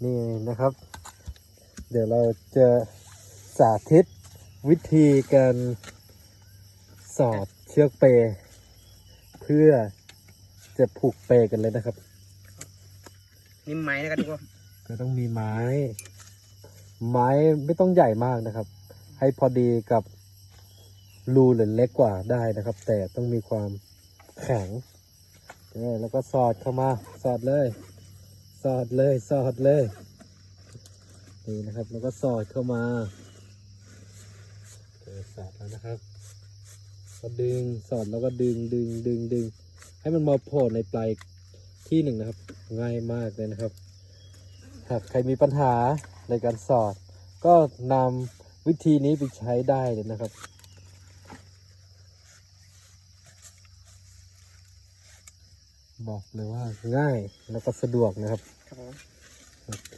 นี่นะครับ เดี๋ยวเราจะสาธิตวิธีการสอดเชือกเปเพื่อจะผูกเปกันเลยนะครับ นี่ไม้นะครับทุกคน ก็ต้องมีไม้ไม่ต้องใหญ่มากนะครับ ให้พอดีกับรูหรือเล็กกว่าได้นะครับ แต่ต้องมีความแข็งแล้วก็สอดเข้ามาสอดเลยนี่นะครับแล้วก็สอดเข้ามาสอดแล้วนะครับก็ดึงสอดแล้วก็ดึงให้มันมาโผล่ในปลายที่หนึ่งนะครับง่ายมากเลยนะครับหากใครมีปัญหาในการสอดก็นำวิธีนี้ไปใช้ได้เลยนะครับบอกเลยว่าง่ายแล้วก็สะดวกนะครับ ครับผม โอเค